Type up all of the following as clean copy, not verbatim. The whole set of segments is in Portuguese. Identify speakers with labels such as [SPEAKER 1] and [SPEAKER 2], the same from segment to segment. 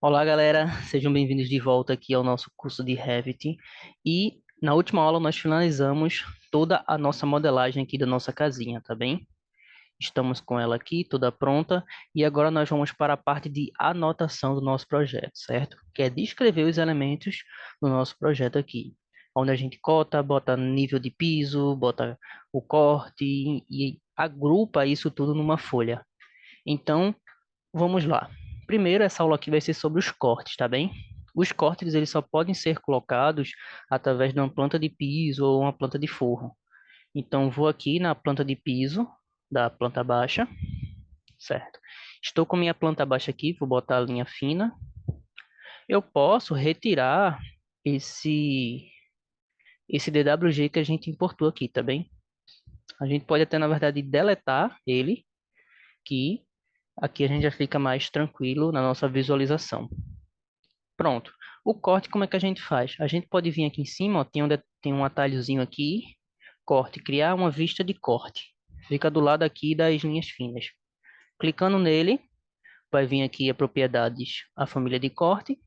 [SPEAKER 1] Olá, galera, sejam bem-vindos de volta aqui ao nosso curso de Revit. E na última aula nós finalizamos toda a nossa modelagem aqui da nossa casinha, tá bem? Estamos com ela aqui toda pronta e agora nós vamos para a parte de anotação do nosso projeto, certo? Que é descrever os elementos do nosso projeto aqui, onde a gente cota, bota nível de piso, bota o corte e agrupa isso tudo numa folha. Então, vamos lá. Primeiro, essa aula aqui vai ser sobre os cortes, tá bem? Os cortes, eles só podem ser colocados através de uma planta de piso ou uma planta de forro. Então, vou aqui na planta de piso da planta baixa, certo? Estou com minha planta baixa aqui, vou botar a linha fina. Eu posso retirar esse esse DWG que a gente importou aqui, tá bem? A gente pode até, na verdade, deletar ele, que aqui a gente já fica mais tranquilo na nossa visualização. Pronto. O corte, como é que a gente faz? A gente pode vir aqui em cima, ó, tem um atalhozinho aqui, corte, criar uma vista de corte. Fica do lado aqui das linhas finas. Clicando nele, vai vir aqui a propriedades, a família de corte,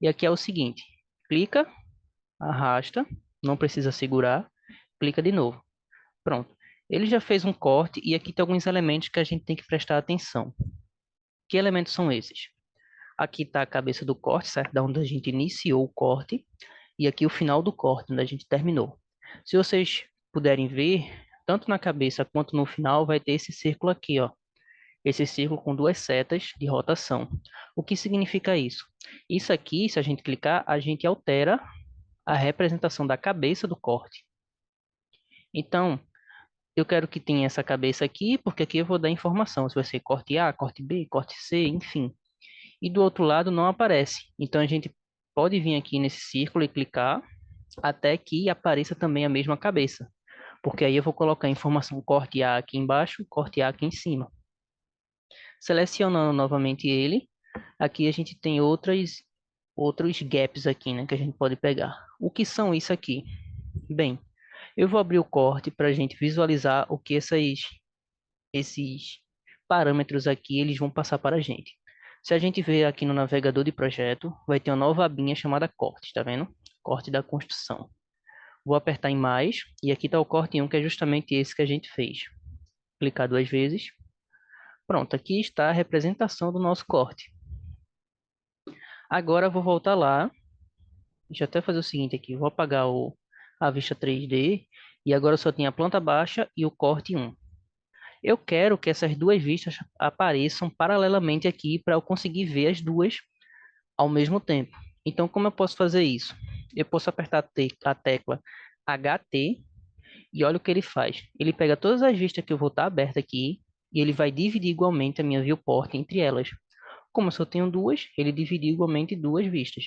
[SPEAKER 1] e aqui é o seguinte, clica, arrasta, não precisa segurar, clica de novo. Pronto. Ele já fez um corte e aqui tem alguns elementos que a gente tem que prestar atenção. Que elementos são esses? Aqui está a cabeça do corte, certo? Da onde a gente iniciou o corte. E aqui o final do corte, onde a gente terminou. Se vocês puderem ver, tanto na cabeça quanto no final, vai ter esse círculo aqui, ó. Esse círculo com duas setas de rotação. O que significa isso? Isso aqui, se a gente clicar, a gente altera a representação da cabeça do corte. Então, eu quero que tenha essa cabeça aqui, porque aqui eu vou dar informação. Se vai ser corte A, corte B, corte C, enfim. E do outro lado não aparece. Então, a gente pode vir aqui nesse círculo e clicar até que apareça também a mesma cabeça. Porque aí eu vou colocar a informação corte A aqui embaixo, corte A aqui em cima. Selecionando novamente ele, aqui a gente tem outros gaps aqui, né, que a gente pode pegar. O que são isso aqui? Bem, eu vou abrir o corte para a gente visualizar o que esses parâmetros aqui eles vão passar para a gente. Se a gente ver aqui no navegador de projeto, vai ter uma nova abinha chamada corte, tá vendo? Corte da construção. Vou apertar em mais, e aqui está o corte 1, que é justamente esse que a gente fez. Clicar duas vezes. Pronto, aqui está a representação do nosso corte. Agora eu vou voltar lá. Deixa eu até fazer o seguinte aqui. Vou apagar a vista 3D. E agora eu só tenho a planta baixa e o corte 1. Eu quero que essas duas vistas apareçam paralelamente aqui para eu conseguir ver as duas ao mesmo tempo. Então, como eu posso fazer isso? Eu posso apertar a tecla HT. E olha o que ele faz. Ele pega todas as vistas que eu vou estar aberta aqui e ele vai dividir igualmente a minha viewport entre elas. Como eu só tenho duas, ele dividiu igualmente duas vistas.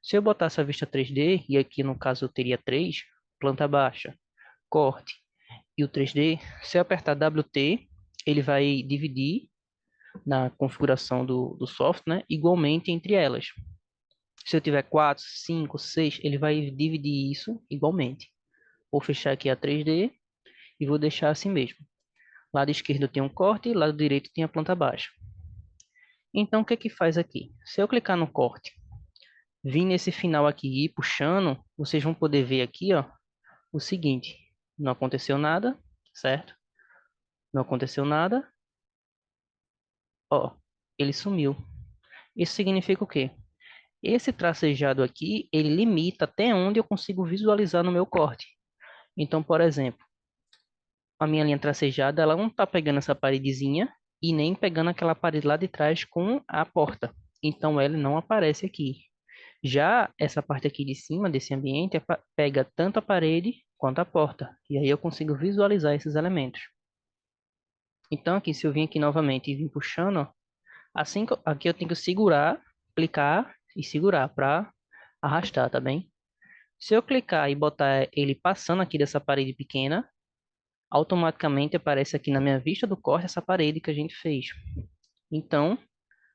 [SPEAKER 1] Se eu botar essa vista 3D, e aqui no caso eu teria três, planta baixa, corte e o 3D, se eu apertar WT, ele vai dividir na configuração do software, né, igualmente entre elas. Se eu tiver 4, 5, 6, ele vai dividir isso igualmente. Vou fechar aqui a 3D e vou deixar assim mesmo. Lado esquerdo tem um corte e lado direito tem a planta baixa. Então, o que é que faz aqui? Se eu clicar no corte, vir nesse final aqui e ir puxando, vocês vão poder ver aqui, ó, o seguinte. Não aconteceu nada, certo? Não aconteceu nada. Ó, ele sumiu. Isso significa o quê? Esse tracejado aqui, ele limita até onde eu consigo visualizar no meu corte. Então, por exemplo, a minha linha tracejada, ela não está pegando essa paredezinha e nem pegando aquela parede lá de trás com a porta. Então, ela não aparece aqui. Já essa parte aqui de cima desse ambiente pega tanto a parede quanto a porta. E aí eu consigo visualizar esses elementos. Então, aqui, se eu vim aqui novamente e vim puxando, ó, assim aqui eu tenho que segurar, clicar e segurar para arrastar, tá bem? Se eu clicar e botar ele passando aqui dessa parede pequena, automaticamente aparece aqui na minha vista do corte essa parede que a gente fez. Então,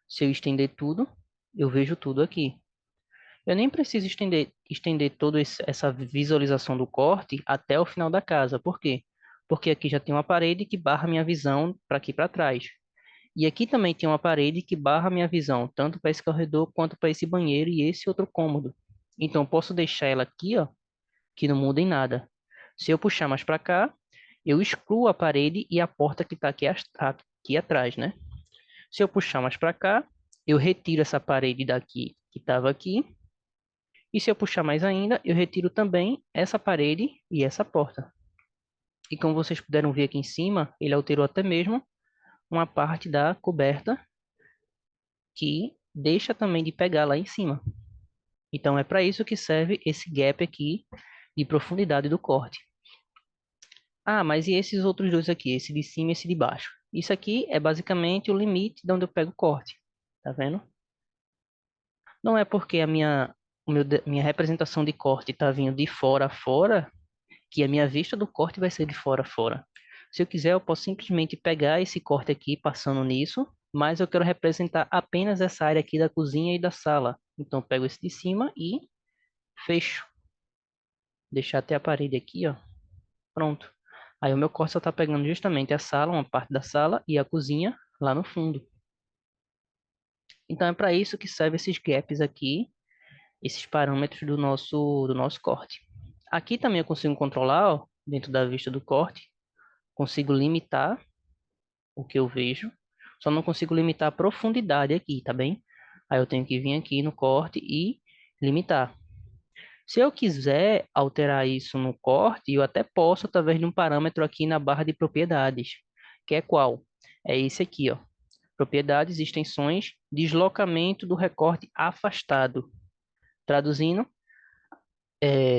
[SPEAKER 1] se eu estender tudo, eu vejo tudo aqui. Eu nem preciso estender toda essa visualização do corte até o final da casa. Por quê? Porque aqui já tem uma parede que barra minha visão para aqui para trás. E aqui também tem uma parede que barra a minha visão, tanto para esse corredor quanto para esse banheiro e esse outro cômodo. Então, eu posso deixar ela aqui, ó, que não muda em nada. Se eu puxar mais para cá, eu excluo a parede e a porta que está aqui atrás, né? Se eu puxar mais para cá, eu retiro essa parede daqui que estava aqui. E se eu puxar mais ainda, eu retiro também essa parede e essa porta. E como vocês puderam ver aqui em cima, ele alterou até mesmo uma parte da coberta que deixa também de pegar lá em cima. Então é para isso que serve esse gap aqui de profundidade do corte. Ah, mas e esses outros dois aqui, esse de cima e esse de baixo? Isso aqui é basicamente o limite de onde eu pego o corte. Tá vendo? Não é porque minha representação de corte está vindo de fora a fora que a minha vista do corte vai ser de fora a fora. Se eu quiser, eu posso simplesmente pegar esse corte aqui passando nisso, mas eu quero representar apenas essa área aqui da cozinha e da sala. Então eu pego esse de cima e fecho. Deixar até a parede aqui, ó. Pronto. Aí o meu corte só está pegando justamente a sala, uma parte da sala e a cozinha lá no fundo. Então é para isso que servem esses gaps aqui, esses parâmetros do nosso corte. Aqui também eu consigo controlar, ó, dentro da vista do corte, consigo limitar o que eu vejo, só não consigo limitar a profundidade aqui, tá bem? Aí eu tenho que vir aqui no corte e limitar. Se eu quiser alterar isso no corte, eu até posso através de um parâmetro aqui na barra de propriedades, que é qual? É esse aqui, ó. Propriedades, extensões, deslocamento do recorte afastado. Traduzindo,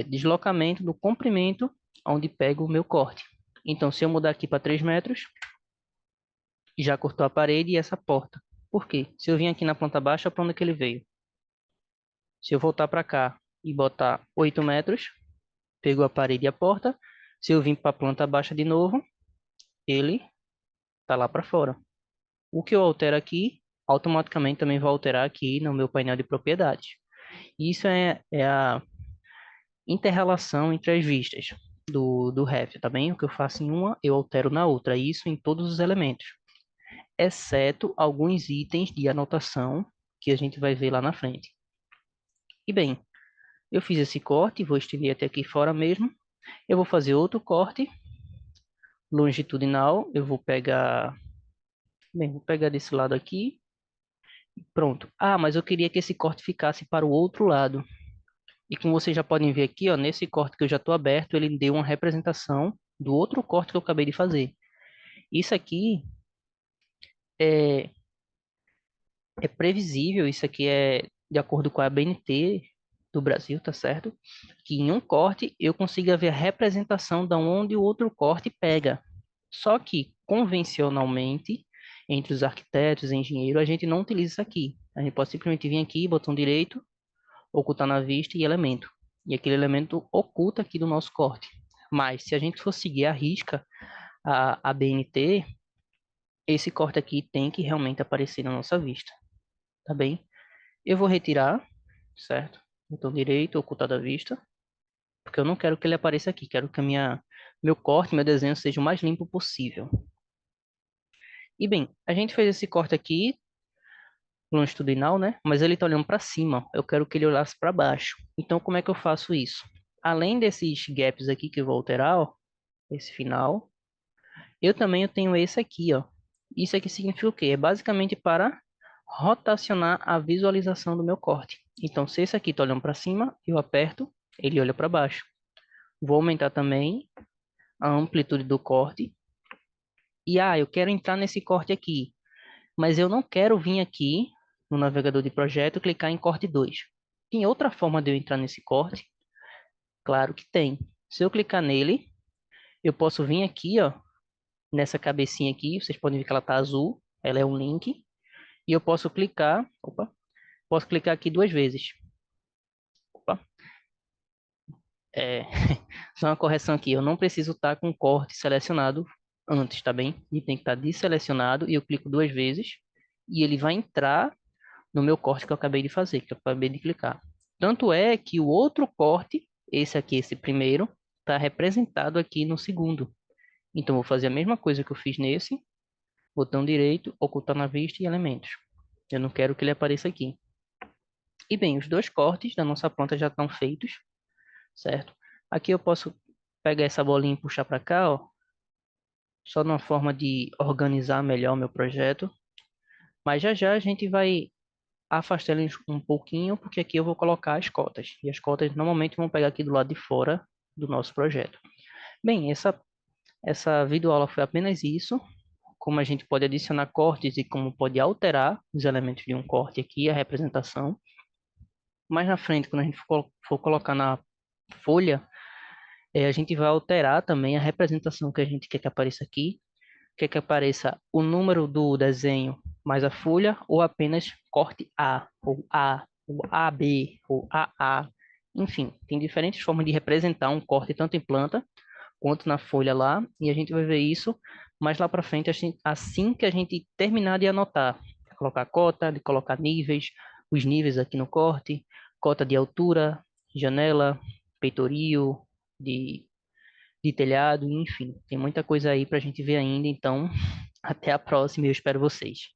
[SPEAKER 1] deslocamento do comprimento onde pego o meu corte. Então, se eu mudar aqui para 3 metros, já cortou a parede e essa porta. Por quê? Se eu vim aqui na planta baixa, para onde é que ele veio? Se eu voltar para cá e botar 8 metros, pegou a parede e a porta. Se eu vim para a planta baixa de novo, ele tá lá para fora. O que eu altero aqui, automaticamente também vou alterar aqui no meu painel de propriedades. Isso é a inter-relação entre as vistas do Revit, tá bem? O que eu faço em uma, eu altero na outra. Isso em todos os elementos, exceto alguns itens de anotação que a gente vai ver lá na frente. E bem, eu fiz esse corte, vou estender até aqui fora mesmo. Eu vou fazer outro corte longitudinal. Eu vou pegar, bem, vou pegar desse lado aqui. Pronto. Ah, mas eu queria que esse corte ficasse para o outro lado. E como vocês já podem ver aqui, ó, nesse corte que eu já estou aberto, ele deu uma representação do outro corte que eu acabei de fazer. Isso aqui é, é previsível, isso aqui é de acordo com a ABNT do Brasil, tá certo? Que em um corte eu consiga ver a representação de onde o outro corte pega. Só que, convencionalmente, entre os arquitetos e engenheiros, a gente não utiliza isso aqui. A gente pode simplesmente vir aqui, botão direito, ocultar na vista e elemento. E aquele elemento oculta aqui do nosso corte. Mas, se a gente for seguir a risca, a BNT, esse corte aqui tem que realmente aparecer na nossa vista. Tá bem? Eu vou retirar, certo? Botão direito, ocultar da vista. Porque eu não quero que ele apareça aqui. Quero que meu corte, meu desenho seja o mais limpo possível. E bem, a gente fez esse corte aqui longitudinal, né? Mas ele está olhando para cima. Eu quero que ele olhasse para baixo. Então, como é que eu faço isso? Além desses gaps aqui que eu vou alterar, ó, esse final, eu tenho esse aqui, ó. Isso aqui significa o quê? É basicamente para rotacionar a visualização do meu corte. Então, se esse aqui está olhando para cima, eu aperto, ele olha para baixo. Vou aumentar também a amplitude do corte. E, eu quero entrar nesse corte aqui. Mas eu não quero vir aqui no navegador de projeto e clicar em corte 2. Tem outra forma de eu entrar nesse corte? Claro que tem. Se eu clicar nele, eu posso vir aqui, ó, nessa cabecinha aqui, vocês podem ver que ela tá azul, ela é um link, e eu posso clicar aqui 2 vezes. Opa, é, só uma correção aqui, eu não preciso estar com o corte selecionado antes, tá bem? Ele tem que estar desselecionado e eu clico 2 vezes e ele vai entrar no meu corte que eu acabei de fazer, que eu acabei de clicar. Tanto é que o outro corte, esse aqui, esse primeiro, está representado aqui no segundo. Então, vou fazer a mesma coisa que eu fiz nesse, Botão direito, ocultar na vista e elementos. Eu não quero que ele apareça aqui. E bem, os dois cortes da nossa planta já estão feitos, certo? Aqui eu posso pegar essa bolinha e puxar para cá, ó, só numa forma de organizar melhor o meu projeto. Mas já já a gente vai afastar eles um pouquinho, porque aqui eu vou colocar as cotas. E as cotas normalmente vão pegar aqui do lado de fora do nosso projeto. Bem, essa videoaula foi apenas isso. Como a gente pode adicionar cortes e como pode alterar os elementos de um corte aqui, a representação. Mais na frente, quando a gente for colocar na folha, a gente vai alterar também a representação que a gente quer que apareça aqui. Quer que apareça o número do desenho mais a folha, ou apenas corte A, ou AB, ou AA. Enfim, tem diferentes formas de representar um corte tanto em planta quanto na folha lá, e a gente vai ver isso mais lá para frente, assim que a gente terminar de anotar. Colocar cota, de colocar níveis, os níveis aqui no corte, cota de altura, janela, peitoril, de, de telhado, enfim. Tem muita coisa aí para a gente ver ainda, então até a próxima e eu espero vocês.